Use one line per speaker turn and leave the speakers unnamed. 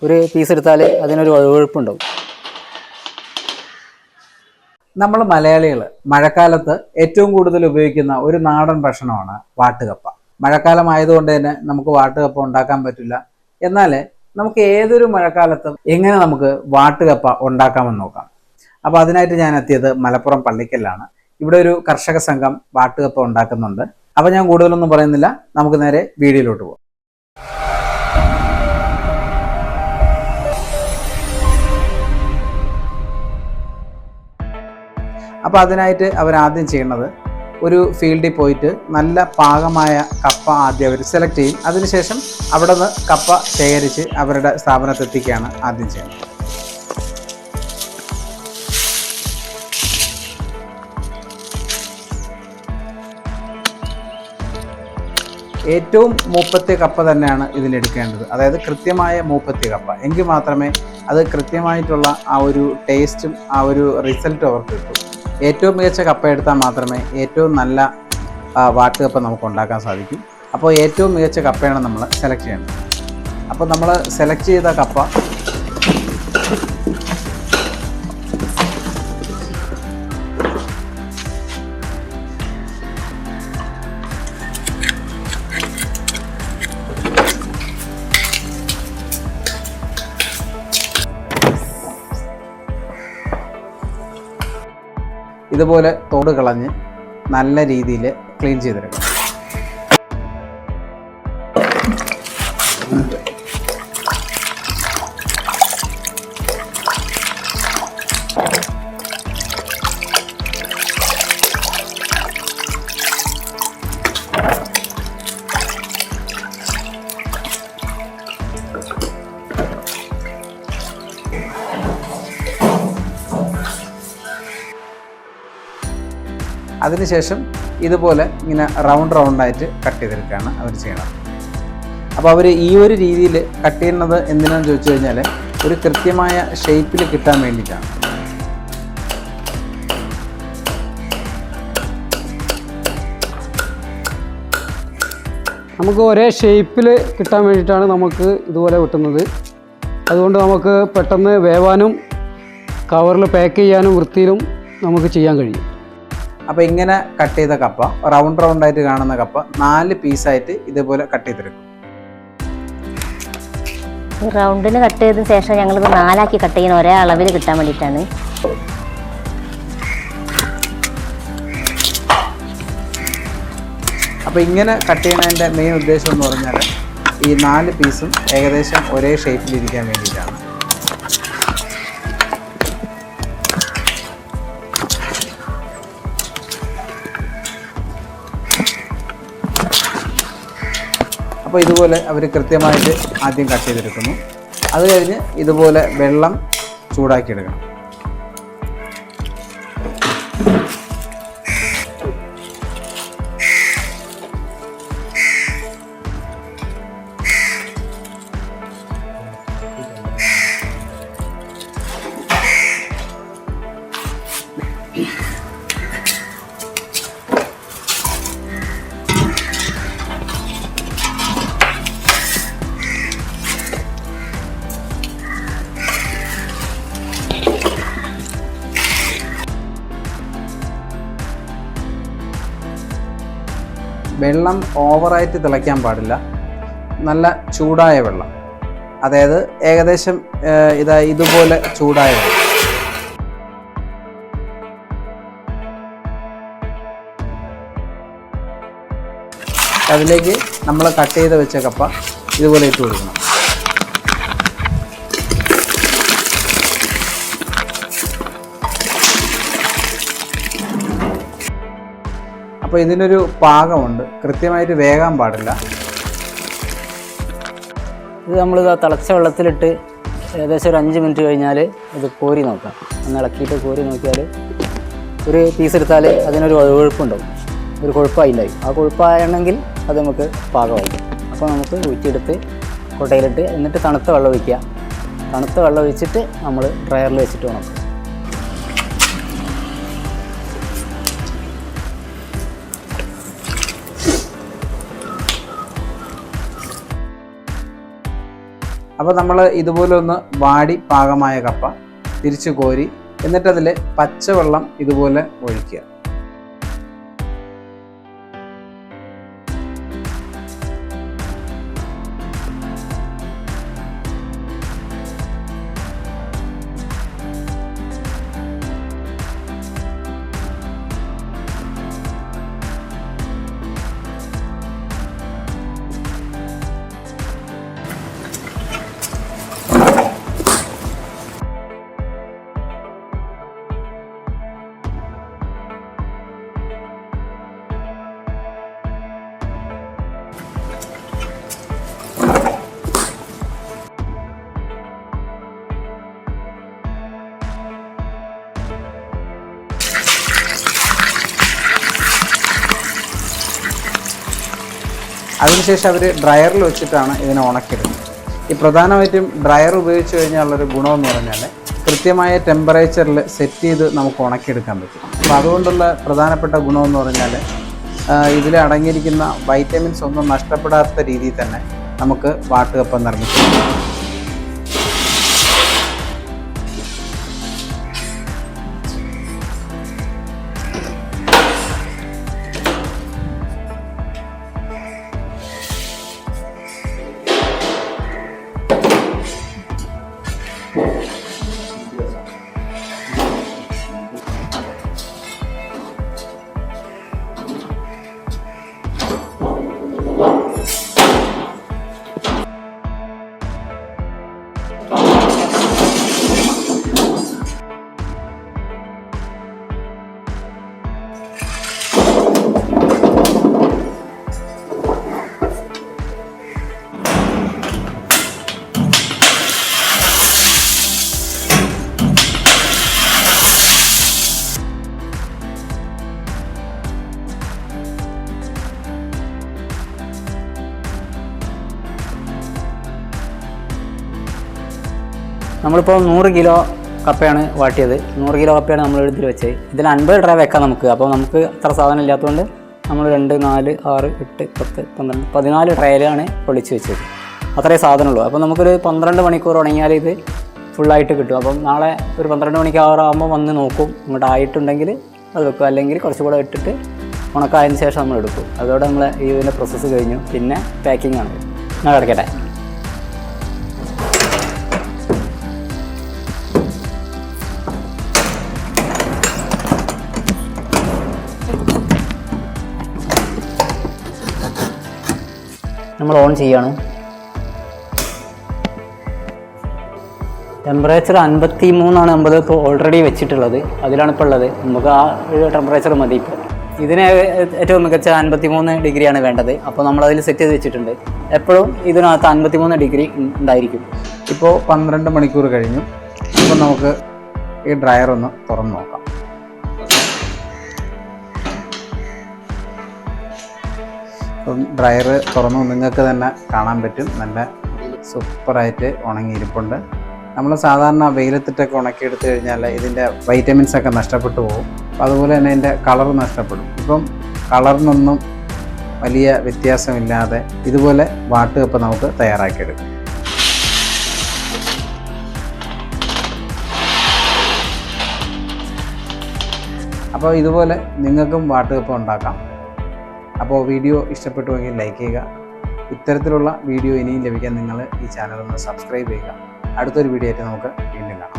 ഒരു പീസ് എടുത്താൽ അതിനൊരു ഒഴുപ്പുണ്ടാവും.
നമ്മൾ മലയാളികൾ മഴക്കാലത്ത് ഏറ്റവും കൂടുതൽ ഉപയോഗിക്കുന്ന ഒരു നാടൻ ഭക്ഷണമാണ് വാട്ടുകപ്പ. മഴക്കാലം ആയതുകൊണ്ട് തന്നെ നമുക്ക് വാട്ടുകപ്പ ഉണ്ടാക്കാൻ പറ്റില്ല. എന്നാൽ നമുക്ക് ഏതൊരു മഴക്കാലത്തും എങ്ങനെ നമുക്ക് വാട്ടുകപ്പ ഉണ്ടാക്കാമെന്ന് നോക്കാം. അപ്പോൾ അതിനായിട്ട് ഞാൻ എത്തിയത് മലപ്പുറം പള്ളിക്കലാണ്. ഇവിടെ ഒരു കർഷക സംഘം വാട്ടുകപ്പ ഉണ്ടാക്കുന്നുണ്ട്. അപ്പോൾ ഞാൻ കൂടുതലൊന്നും പറയുന്നില്ല, നമുക്ക് നേരെ വീഡിയോയിലോട്ട് പോകാം. അപ്പോൾ അതിനായിട്ട് അവരാദ്യം ചെയ്യേണ്ടത് ഒരു ഫീൽഡിൽ പോയിട്ട് നല്ല പാകമായ കപ്പ ആദ്യം അവർ സെലക്ട് ചെയ്യും. അതിനുശേഷം അവിടെ നിന്ന് കപ്പ ശേഖരിച്ച് അവരുടെ സ്ഥാപനത്തെത്തിക്കുകയാണ് ആദ്യം ചെയ്യുന്നത്. ഏറ്റവും മൂപ്പത്തിയ കപ്പ തന്നെയാണ് ഇതിലെടുക്കേണ്ടത്. അതായത് കൃത്യമായ മൂപ്പത്തിയ കപ്പ, എങ്കിൽ മാത്രമേ അത് കൃത്യമായിട്ടുള്ള ആ ഒരു ടേസ്റ്റും ആ ഒരു റിസൾട്ടും അവർക്ക് കിട്ടും. ഏറ്റവും മികച്ച കപ്പ എടുത്താൽ മാത്രമേ ഏറ്റവും നല്ല വാട്ടുകപ്പ നമുക്ക് ഉണ്ടാക്കാൻ സാധിക്കും. അപ്പോൾ ഏറ്റവും മികച്ച കപ്പയാണ് നമ്മൾ സെലക്ട് ചെയ്യേണ്ടത്. അപ്പോൾ നമ്മൾ സെലക്ട് ചെയ്ത കപ്പ ഇതുപോലെ തോട് കളഞ്ഞ് നല്ല രീതിയിൽ ക്ലീൻ ചെയ്തെടുക്കണം. അതിനുശേഷം ഇതുപോലെ ഇങ്ങനെ റൗണ്ടായിട്ട് കട്ട് ചെയ്തെടുക്കുകയാണ് അവർ ചെയ്യണത്. അപ്പോൾ അവർ ഈ ഒരു രീതിയിൽ കട്ട് ചെയ്യുന്നത് എന്തിനാണെന്ന് ചോദിച്ചു കഴിഞ്ഞാൽ ഒരു കൃത്യമായ ഷേപ്പിൽ കിട്ടാൻ വേണ്ടിയിട്ടാണ്.
നമുക്ക് ഒരേ ഷേപ്പിൽ കിട്ടാൻ വേണ്ടിയിട്ടാണ് നമുക്ക് ഇതുപോലെ വെട്ടുന്നത്. അതുകൊണ്ട് നമുക്ക് പെട്ടെന്ന് വേവാനും കവറിൽ പാക്ക് ചെയ്യാനും വൃത്തിയിലും നമുക്ക് ചെയ്യാൻ കഴിയും.
അപ്പോൾ ഇങ്ങനെ കട്ട് ചെയ്ത കപ്പ, റൗണ്ടായിട്ട് കാണുന്ന കപ്പ 4 പീസായിട്ട് ഇതേപോലെ കട്ട് ചെയ്തെടുക്കും.
റൗണ്ടിന് കട്ട് ചെയ്തതിന് ശേഷം ഞങ്ങളിത് 4ആക്കി കട്ട് ചെയ്യുന്ന ഒരേ അളവിൽ കിട്ടാൻ വേണ്ടിയിട്ടാണ്.
അപ്പോൾ ഇങ്ങനെ കട്ട് ചെയ്യുന്നതിൻ്റെ മെയിൻ ഉദ്ദേശം എന്ന് പറഞ്ഞാൽ ഈ 4 പീസും ഏകദേശം ഒരേ ഷേപ്പിലിരിക്കാൻ വേണ്ടിയിട്ടാണ്. അപ്പോൾ ഇതുപോലെ അവർ കൃത്യമായിട്ട് ആദ്യം കട്ട് ചെയ്തെടുക്കുന്നു. അത് കഴിഞ്ഞ് ഇതുപോലെ വെള്ളം ചൂടാക്കിയെടുക്കണം. വെള്ളം ഓവറായിട്ട് തിളയ്ക്കാൻ പാടില്ല. നല്ല ചൂടായ വെള്ളം, അതായത് ഏകദേശം ഇതുപോലെ ചൂടായ വെള്ളം. അതിലേക്ക് നമ്മൾ കട്ട് ചെയ്ത് വെച്ച കപ്പ ഇതുപോലെ ഇട്ട് കൊടുക്കണം. അപ്പോൾ ഇതിനൊരു പാകമുണ്ട്, കൃത്യമായിട്ട് വേകാൻ പാടില്ല.
ഇത് നമ്മൾ തിളച്ച വെള്ളത്തിലിട്ട് ഏകദേശം ഒരു 5 മിനിറ്റ് കഴിഞ്ഞാൽ ഇത് കോരി നോക്കാം. ഒന്ന് ഇളക്കിയിട്ട് കോരി നോക്കിയാൽ ഒരു പീസ് എടുത്താൽ അതിനൊരു ഒഴുപ്പുണ്ടാവും, ഒരു കൊഴുപ്പായില്ലായി. ആ കൊഴുപ്പാണെങ്കിൽ അത് നമുക്ക് പാകമായിരിക്കും. അപ്പോൾ നമുക്ക് ഊറ്റിയെടുത്ത് കൊട്ടയിലിട്ട് എന്നിട്ട് തണുത്ത വെള്ളം ഒഴിക്കുക. തണുത്ത വെള്ളം ഒഴിച്ചിട്ട് നമ്മൾ ഡ്രയറിൽ വെച്ചിട്ട് ഉണക്കുക.
അപ്പോൾ നമ്മൾ ഇതുപോലെ ഒന്ന് വാടി പാകമായ കപ്പ തിരിച്ച് കോരി എന്നിട്ടതിൽ പച്ചവെള്ളം ഇതുപോലെ ഒഴിക്കുക. അതിനുശേഷം അവർ ഡ്രയറിൽ വെച്ചിട്ടാണ് ഇതിനെ ഉണക്കിടുന്നത്. ഈ പ്രധാനമായിട്ടും ഡ്രയർ ഉപയോഗിച്ച് കഴിഞ്ഞാലുള്ളൊരു ഗുണമെന്ന് പറഞ്ഞാൽ കൃത്യമായ ടെമ്പറേച്ചറിൽ സെറ്റ് ചെയ്ത് നമുക്ക് ഉണക്കിയെടുക്കാൻ പറ്റും. അപ്പോൾ അതുകൊണ്ടുള്ള പ്രധാനപ്പെട്ട ഗുണമെന്ന് പറഞ്ഞാൽ ഇതിൽ അടങ്ങിയിരിക്കുന്ന വൈറ്റമിൻസ് ഒന്നും നഷ്ടപ്പെടാത്ത രീതിയിൽ തന്നെ നമുക്ക് വാട്ടുകപ്പ നിർമ്മിക്കാം.
നമ്മളിപ്പോൾ 100 കിലോ കപ്പയാണ് വാട്ടിയത്. 100 കിലോ കപ്പയാണ് നമ്മൾ ഇതിൽ വെച്ചത്. ഇതിൽ 50 ട്രേ വെക്കാം നമുക്ക്. അപ്പോൾ നമുക്ക് അത്ര സാധനം ഇല്ലാത്തതുകൊണ്ട് നമ്മൾ 2, 4, 6, 8, 10, 12, 14 ട്രേയിലാണ് പൊളിച്ച് വെച്ചത്. അത്രേ സാധനമുള്ളൂ. അപ്പോൾ നമുക്കൊരു 12 മണിക്കൂർ ഉണങ്ങിയാൽ ഇത് ഫുള്ളായിട്ട് കിട്ടും. അപ്പം നാളെ ഒരു 12 മണിക്ക് ആകുമ്പോൾ വന്ന് നോക്കും. ഇങ്ങോട്ട് ആയിട്ടുണ്ടെങ്കിൽ അത് വെക്കും, അല്ലെങ്കിൽ കുറച്ചുകൂടെ ഇട്ടിട്ട് ഉണക്കായതിന് ശേഷം നമ്മൾ എടുക്കും. അതോടെ നമ്മൾ ഇതിൻ്റെ പ്രോസസ്സ് കഴിഞ്ഞു. പിന്നെ പാക്കിംഗ് ആണ്. ഞാൻ കിടക്കട്ടെ. നമ്മൾ ഓൺ ചെയ്യാണ്. ടെമ്പറേച്ചർ 53 50 ഇപ്പോൾ ഓൾറെഡി വെച്ചിട്ടുള്ളത്. അതിലാണ് ഇപ്പോൾ ഉള്ളത്. നമുക്ക് ആ ഒരു ടെമ്പറേച്ചർ മതി. ഇപ്പോൾ ഇതിന് ഏറ്റവും മികച്ച 53 ഡിഗ്രിയാണ് വേണ്ടത്. അപ്പോൾ നമ്മളതിൽ സെറ്റ് ചെയ്ത് വെച്ചിട്ടുണ്ട്. എപ്പോഴും ഇതിനകത്ത് 53 ഡിഗ്രി ഉണ്ടായിരിക്കും.
ഇപ്പോൾ 12 മണിക്കൂർ കഴിഞ്ഞു. അപ്പോൾ നമുക്ക് ഈ ഡ്രയർ ഒന്ന് തുറന്ന് നോക്കാം. അപ്പം ഡ്രയർ തുറന്നു നിങ്ങൾക്ക് തന്നെ കാണാൻ പറ്റും. നല്ല സൂപ്പറായിട്ട് ഉണങ്ങിയിരിപ്പുണ്ട്. നമ്മൾ സാധാരണ വെയിലത്തിട്ടൊക്കെ ഉണക്കിയെടുത്ത് കഴിഞ്ഞാൽ ഇതിൻ്റെ വൈറ്റമിൻസൊക്കെ നഷ്ടപ്പെട്ടു പോകും. അതുപോലെ തന്നെ ഇതിൻ്റെ കളർ നഷ്ടപ്പെടും. ഇപ്പം കളറിനൊന്നും വലിയ വ്യത്യാസമില്ലാതെ ഇതുപോലെ വാട്ടുകപ്പ നമുക്ക് തയ്യാറാക്കിയെടുക്കാം. അപ്പോൾ ഇതുപോലെ നിങ്ങൾക്കും വാട്ടുകപ്പ ഉണ്ടാക്കാം. അപ്പോൾ വീഡിയോ ഇഷ്ടപ്പെട്ടുവെങ്കിൽ ലൈക്ക് ചെയ്യുക. ഇത്തരത്തിലുള്ള വീഡിയോ ഇനിയും ലഭിക്കാൻ നിങ്ങൾ ഈ ചാനൽ ഒന്ന് സബ്സ്ക്രൈബ് ചെയ്യുക. അടുത്തൊരു വീഡിയോ ആയിട്ട് നമുക്ക് വീണ്ടും കാണാം.